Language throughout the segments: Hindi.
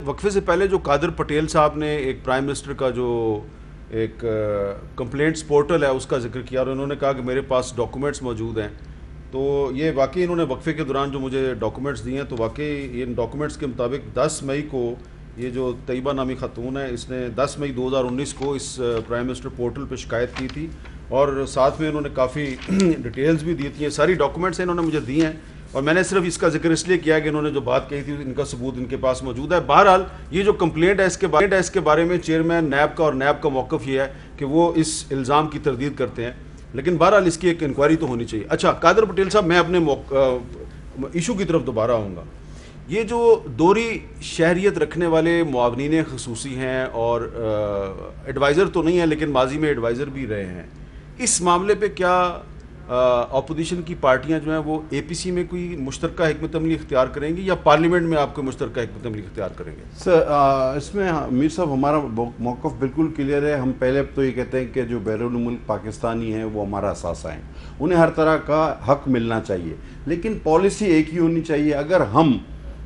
वक्फे से पहले जो कादर पटेल साहब ने एक प्राइम मिनिस्टर का जो एक कंप्लेंट्स पोर्टल है उसका जिक्र किया और उन्होंने कहा कि मेरे पास डॉक्यूमेंट्स मौजूद हैं, तो ये वाकई इन्होंने वक्फे के दौरान जो मुझे डॉक्यूमेंट्स दिए हैं, तो वाकई इन डॉक्यूमेंट्स के मुताबिक 10 मई को ये जो तैयबा नामी खातून है, इसने 10 मई 2019 को इस प्राइम मिनिस्टर पोर्टल पर शिकायत की थी और साथ में इन्होंने काफ़ी डिटेल्स भी दी थी। ये सारी डॉक्यूमेंट्स इन्होंने मुझे दिए हैं और मैंने सिर्फ इसका जिक्र इसलिए किया कि इन्होंने जो बात कही थी इनका सबूत इनके पास मौजूद है। बहरहाल ये जो कंप्लेंट है इसके बारे में चेयरमैन नैब का और नैब का मौक़िफ़ ये है कि वो इस इल्ज़ाम की तरदीद करते हैं, लेकिन बहरहाल इसकी एक इंक्वायरी तो होनी चाहिए। अच्छा कादर पटेल साहब, मैं अपने इशू की तरफ दोबारा आऊँगा। ये जो दोहरी शहरियत रखने वाले मुआवनीन खसूसी हैं और एडवाइज़र तो नहीं है लेकिन माजी में एडवाइज़र भी रहे हैं, इस मामले पे क्या अपोजिशन की पार्टियां जो हैं वो APC में कोई मुश्तरका हिकमत अमली इख्तियार करेंगी या पार्लियामेंट में आपको मुश्तरका हिकमत अमली इख्तियार करेंगे? सर इसमें मीर साहब हमारा मौक़िफ़ बिल्कुल क्लियर है। हम पहले तो ये कहते हैं कि जो बैरून मुल्क पाकिस्तानी हैं वो हमारा असासा हैं, उन्हें हर तरह का हक मिलना चाहिए, लेकिन पॉलिसी एक ही होनी चाहिए। अगर हम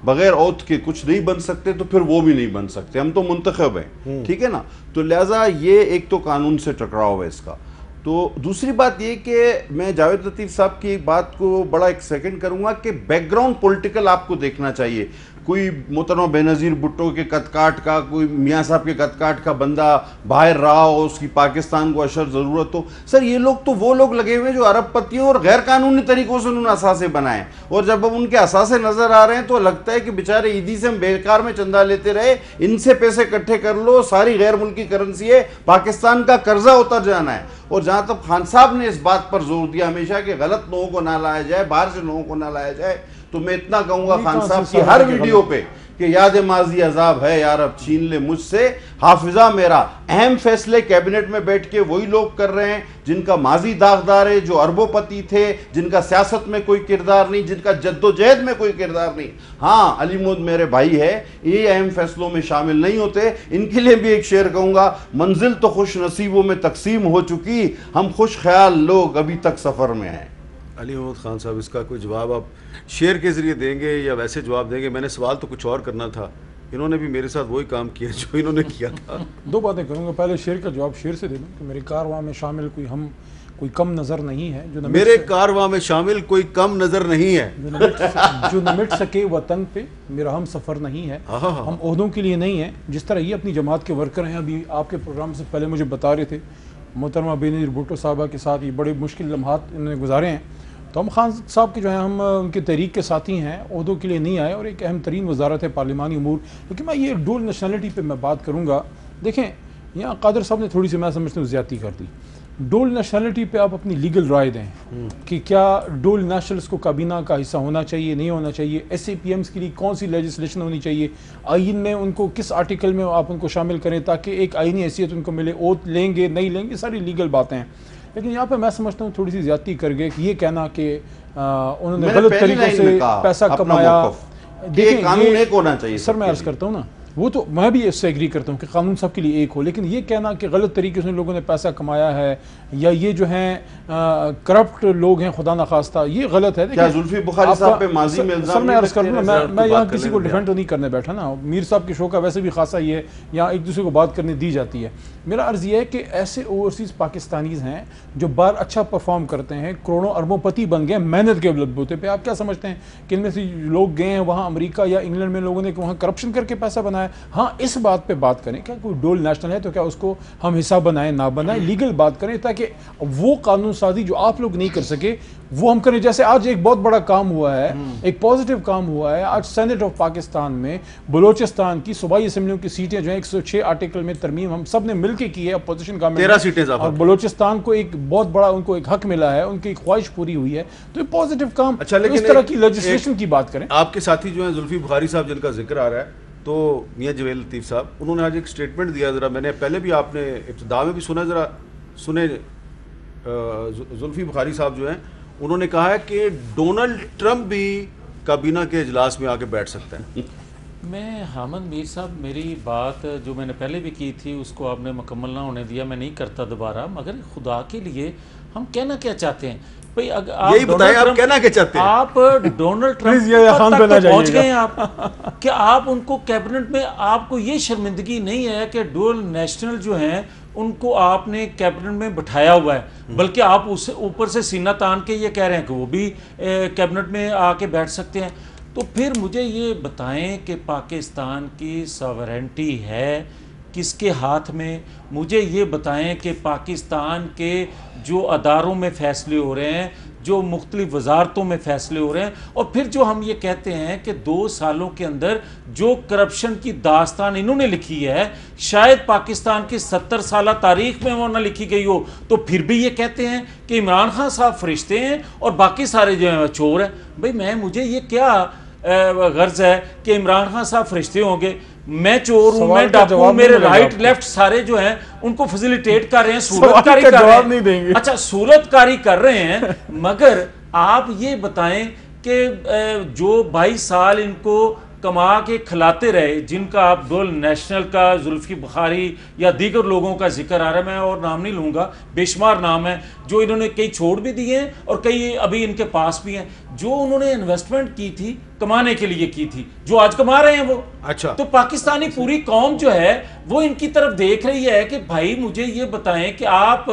बगैर औत के कुछ नहीं बन सकते तो फिर वो भी नहीं बन सकते, हम तो मुंतखब हैं, ठीक है ना। तो लिहाजा ये एक तो कानून से टकराव है इसका। तो दूसरी बात ये कि मैं जावेद लतीफ़ साहब की एक बात को बड़ा एक सेकंड करूंगा कि बैकग्राउंड पॉलिटिकल आपको देखना चाहिए। कोई मोहतरमा बेनज़ीर भुट्टो के कदकाट का, कोई मियाँ साहब के कदकाट का बंदा बाहर रहा हो, उसकी पाकिस्तान को अशर ज़रूरत हो। सर ये लोग तो वो लोग लगे हुए जो अरबपतियों और गैर कानूनी तरीक़ों से उन्होंने असासे बनाए, और जब अब उनके असासे नज़र आ रहे हैं तो लगता है कि बेचारे ईदी से हम बेकार में चंदा लेते रहे, इनसे पैसे इकट्ठे कर लो, सारी गैर मुल्की करेंसी है, पाकिस्तान का कर्जा उतर जाना है। और जहाँ तक खान साहब ने इस बात पर जोर दिया हमेशा कि गलत लोगों को ना लाया जाए, बाहर से लोगों को ना लाया जाए, तो मैं इतना कहूंगा खान साहब की हर वीडियो पे कि याद माजी अजाब है यार अब छीन ले मुझसे हाफिजा मेरा। अहम फैसले कैबिनेट में बैठ के वही लोग कर रहे हैं जिनका माजी दागदार है, जो अरबोपति थे, जिनका सियासत में कोई किरदार नहीं, जिनका जद्दोजहद में कोई किरदार नहीं। हाँ अली मोद मेरे भाई है, ये अहम फैसलों में शामिल नहीं होते। इनके लिए भी एक शेर कहूंगा, मंजिल तो खुश नसीबों में तकसीम हो चुकी, हम खुश ख्याल लोग अभी तक सफर में हैं। अली मोहम्मद खान साहब, इसका कोई जवाब आप शेर के ज़रिए देंगे या वैसे जवाब देंगे? मैंने सवाल तो कुछ और करना था, इन्होंने भी मेरे साथ वही काम किया जो इन्होंने किया था। दो बातें करूँगा, पहले शेर का जवाब शेर से दे दूँ कि मेरे कारवां में शामिल कोई कम नज़र नहीं है, जो मेरे कारवां में शामिल कोई कम नज़र नहीं है, जो न मिट सके वतन पे मेरा हम सफ़र नहीं है। हम ओहदों के लिए नहीं है, जिस तरह ये अपनी जमात के वर्कर हैं। अभी आपके प्रोग्राम से पहले मुझे बता रहे थे मोहतरमा बेनज़ीर भुट्टो साहबा के साथ ये बड़े मुश्किल लम्हात इन्होंने गुजारे हैं, तो हम खान साहब के जो है हम उनके तहरीक के साथी हैं, ओहदों के लिए नहीं आए। और एक अहम तरीन वजारत है पार्लिमानी अमूर। लेकिन मैं ये डुअल नेशनलिटी पे मैं बात करूँगा। देखें यहाँ कादर साहब ने थोड़ी सी मैं समझता हूँ ज़्यादती कर दी। डुअल नेशनलिटी पे आप अपनी लीगल राय दें कि क्या डुअल नेशनल्स को काबीना का हिस्सा होना चाहिए, नहीं होना चाहिए, SAPMs के लिए कौन सी लेजिस्लेशन होनी चाहिए, आइन में उनको किस आर्टिकल में आप उनको शामिल करें ताकि एक आइनी हैसियत उनको मिले, ओथ लेंगे नहीं लेंगे, सारी लीगल बातें हैं। लेकिन यहाँ पे मैं समझता हूँ थोड़ी सी ज्यादती कर गए कि ये कहना कि उन्होंने गलत तरीकों से पैसा कमाया। देखिए कानून एक होना चाहिए सर, मैं अर्ज करता हूँ ना, वो तो मैं भी इससे एग्री करता हूँ कि कानून सबके लिए एक हो, लेकिन ये कहना कि गलत तरीके से लोगों ने पैसा कमाया है या ये जो हैं करप्ट लोग हैं खुदा न खास्ता, ये गलत है। क्या जुल्फी बुखारी साहब पे माजी में इल्जाम? सर मैं अर्ज करूँ, मैं यहाँ किसी को डिफेंड तो नहीं करने बैठा ना, मीर साहब के शो का वैसे भी खासा ही है, यहाँ एक दूसरे को बात करने दी जाती है। मेरा अर्ज ये है कि ऐसे ओवरसीज़ पाकिस्तानीज़ हैं जो बाहर अच्छा परफॉर्म करते हैं, करोड़ों अरबोंपति बन गए मेहनत के बलबूते पे। आप क्या समझते हैं कि इनमें से लोग गए हैं वहाँ अमेरिका या इंग्लैंड में, लोगों ने वहाँ करप्शन करके पैसा बनाया? हाँ, इस बात पे बात करें, क्या कोई डुअल नेशनल है तो क्या उसको हम हिस्सा बनाएं ना बनाएं, लीगल बात करें ताकि वो कानून साजी जो आप लोग नहीं कर सके वो हम करें। जैसे आज एक बहुत बड़ा काम हुआ है, एक पॉजिटिव काम हुआ है, आज सेनेट ऑफ पाकिस्तान में बलोचिस्तान की सूबाई असेंबलियों की सीटें जो है 106 आर्टिकल में तरमीम हम सब ने मिलकर की है, अपोजिशन गवर्नमेंट 13 सीटें, और बलोचिस्तान को एक बहुत बड़ा उनको एक हक मिला है, उनकी ख्वाहिश पूरी हुई है, तो ये पॉजिटिव काम। अच्छा, लेकिन इस तरह की लेजिस्लेशन की बात करें। आपके साथी जो है जुल्फी बुखारी साहब जिनका जिक्र आ रहा है, तो मियाँ जवेद लतीफ़ साहब, उन्होंने आज एक स्टेटमेंट दिया, ज़रा मैंने पहले भी आपने इब्तिदा में भी सुना, ज़रा सुने। जुल्फी बुखारी साहब जो हैं उन्होंने कहा है कि डोनाल्ड ट्रंप भी काबीना के इजलास में आके बैठ सकता है। मैं हामद मीर साहब, मेरी बात जो मैंने पहले भी की थी उसको आपने मुकम्मल ना होने दिया, मैं नहीं करता दोबारा। मगर खुदा के लिए हम कहना क्या चाहते हैं भाई? अगर आप यही बताएं, आप कहना क्या चाहते हैं? आप डोनाल्ड ट्रंप तक तो पहुंच गए हैं आप, कि आप उनको कैबिनेट में, आपको ये शर्मिंदगी नहीं है कि डुअल नेशनल जो हैं उनको आपने कैबिनेट में बिठाया हुआ है, बल्कि आप उससे ऊपर से सीना तान के ये कह रहे हैं कि वो भी कैबिनेट में आके बैठ सकते हैं। तो फिर मुझे ये बताएं कि पाकिस्तान की सॉवरेंटी है किसके हाथ में? मुझे ये बताएं कि पाकिस्तान के जो अदारों में फ़ैसले हो रहे हैं, जो मुख्तलिफ वजारतों में फ़ैसले हो रहे हैं, और फिर जो हम ये कहते हैं कि 2 सालों के अंदर जो करप्शन की दास्तान इन्होंने लिखी है, शायद पाकिस्तान की 70 साल तारीख में वो ना लिखी गई हो, तो फिर भी ये कहते हैं कि इमरान खान साहब फरिश्ते हैं और बाकी सारे जो हैं चोर हैं। भाई मुझे ये क्या गर्ज है कि इमरान खान साहब फरिश्ते होंगे, मैं चोर हूं, मैं डाकू हूं, मेरे राइट लेफ्ट सारे जो हैं उनको फैसिलिटेट कर रहे हैं, सूरतकारी कर रहे हैं। नहीं देंगे। अच्छा, सूरतकारी कर रहे हैं, मगर आप ये बताएं कि जो 22 साल इनको कमा के खिलाते रहे, जिनका आप डुअल नेशनल का, जुल्फी बुखारी या दीगर लोगों का जिक्र आ रहा है, मैं और नाम नहीं लूँगा, बेशुमार नाम है, जो इन्होंने कई छोड़ भी दिए हैं और कई अभी इनके पास भी हैं, जो उन्होंने इन्वेस्टमेंट की थी कमाने के लिए की थी, जो आज कमा रहे हैं वो। अच्छा, तो पाकिस्तानी पूरी कौम जो है वो इनकी तरफ देख रही है कि भाई मुझे ये बताएं कि आप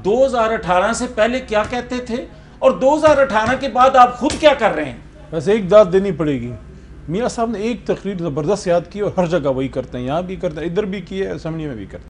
2018 से पहले क्या कहते थे और 2018 के बाद आप खुद क्या कर रहे हैं? वैसे एक दाद देनी पड़ेगी, मियाँ साहब ने एक तकरीर ज़बरदस्त याद की और हर जगह वही करते हैं, यहाँ भी करते हैं, इधर भी किए, असेंबली में भी करते हैं।